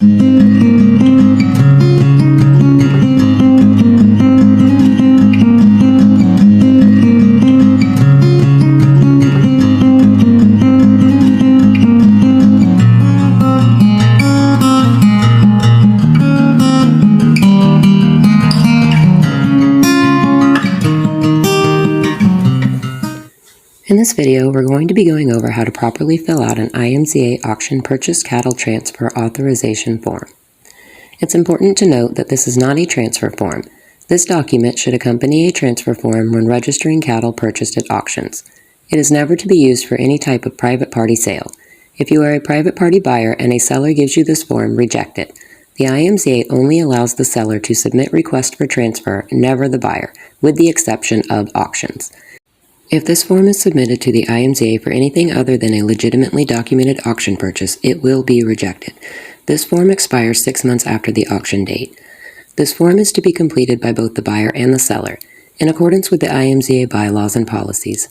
In this video, we're going to be going over how to properly fill out an IMCA Auction Purchased Cattle Transfer Authorization form. It's important to note that this is not a transfer form. This document should accompany a transfer form when registering cattle purchased at auctions. It is never to be used for any type of private party sale. If you are a private party buyer and a seller gives you this form, reject it. The IMCA only allows the seller to submit request for transfer, never the buyer, with the exception of auctions. If this form is submitted to the IMCA for anything other than a legitimately documented auction purchase, it will be rejected. This form expires 6 months after the auction date. This form is to be completed by both the buyer and the seller, in accordance with the IMCA bylaws and policies.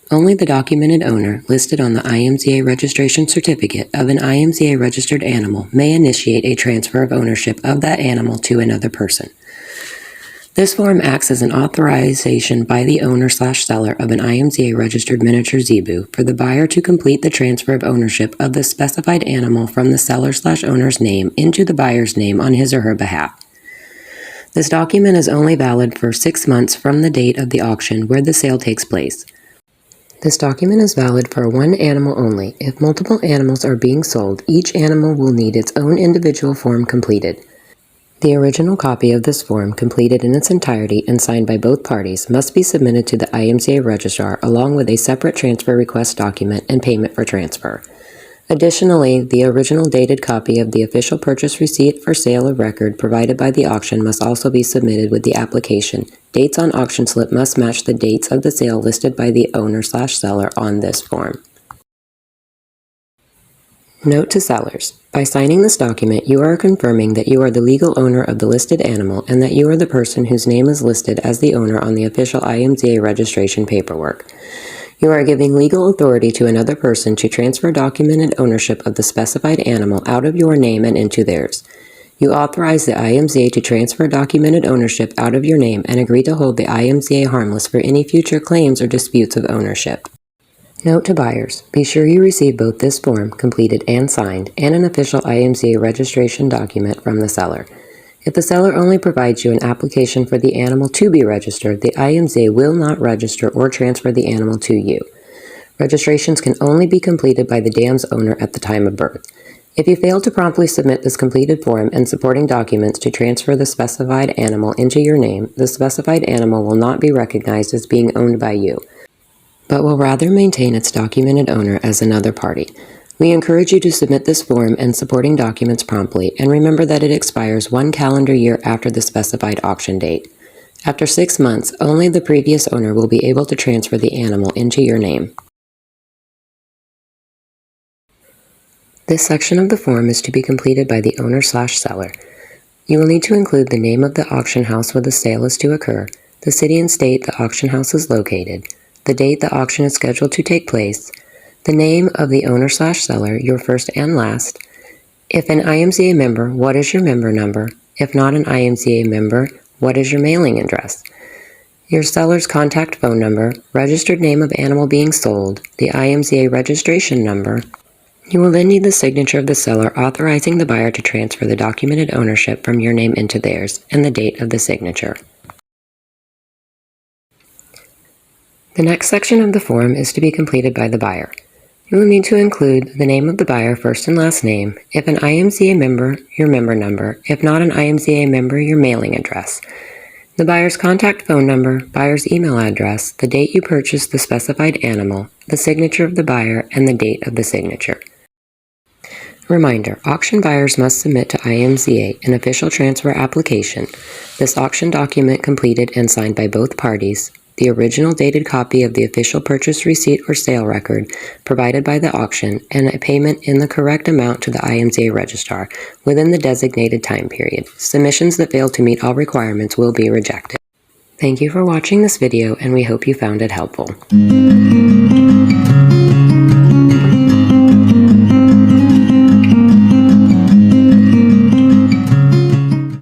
Only the documented owner listed on the IMCA registration certificate of an IMCA registered animal may initiate a transfer of ownership of that animal to another person. This form acts as an authorization by the owner/seller of an IMCA registered miniature zebu for the buyer to complete the transfer of ownership of the specified animal from the seller/owner's name into the buyer's name on his or her behalf. This document is only valid for 6 months from the date of the auction where the sale takes place. This document is valid for one animal only. If multiple animals are being sold, each animal will need its own individual form completed. The original copy of this form, completed in its entirety and signed by both parties, must be submitted to the IMCA registrar along with a separate transfer request document and payment for transfer. Additionally, the original dated copy of the official purchase receipt for sale of record provided by the auction must also be submitted with the application. Dates on auction slip must match the dates of the sale listed by the owner/seller on this form. Note to sellers: by signing this document, you are confirming that you are the legal owner of the listed animal and that you are the person whose name is listed as the owner on the official IMCA registration paperwork. You are giving legal authority to another person to transfer documented ownership of the specified animal out of your name and into theirs. You authorize the IMCA to transfer documented ownership out of your name and agree to hold the IMCA harmless for any future claims or disputes of ownership. Note to buyers: be sure you receive both this form, completed and signed, and an official IMCA registration document from the seller. If the seller only provides you an application for the animal to be registered, the IMCA will not register or transfer the animal to you. Registrations can only be completed by the dam's owner at the time of birth. If you fail to promptly submit this completed form and supporting documents to transfer the specified animal into your name, the specified animal will not be recognized as being owned by you, but will rather maintain its documented owner as another party. We encourage you to submit this form and supporting documents promptly, and remember that it expires 1 calendar year after the specified auction date. After 6 months, only the previous owner will be able to transfer the animal into your name. This section of the form is to be completed by the owner/seller. You will need to include the name of the auction house where the sale is to occur, the city and state the auction house is located, the date the auction is scheduled to take place, the name of the owner/seller, your first and last. If an IMCA member, what is your member number? If not an IMCA member, what is your mailing address? Your seller's contact phone number, registered name of animal being sold, the IMCA registration number. You will then need the signature of the seller authorizing the buyer to transfer the documented ownership from your name into theirs, and the date of the signature. The next section of the form is to be completed by the buyer. You will need to include the name of the buyer, first and last name, if an IMCA member, your member number, if not an IMCA member, your mailing address, the buyer's contact phone number, buyer's email address, the date you purchased the specified animal, the signature of the buyer, and the date of the signature. Reminder: auction buyers must submit to IMCA an official transfer application, this auction document completed and signed by both parties, the original dated copy of the official purchase receipt or sale record provided by the auction, and a payment in the correct amount to the IMCA registrar within the designated time period. Submissions that fail to meet all requirements will be rejected. Thank you for watching this video, and we hope you found it helpful.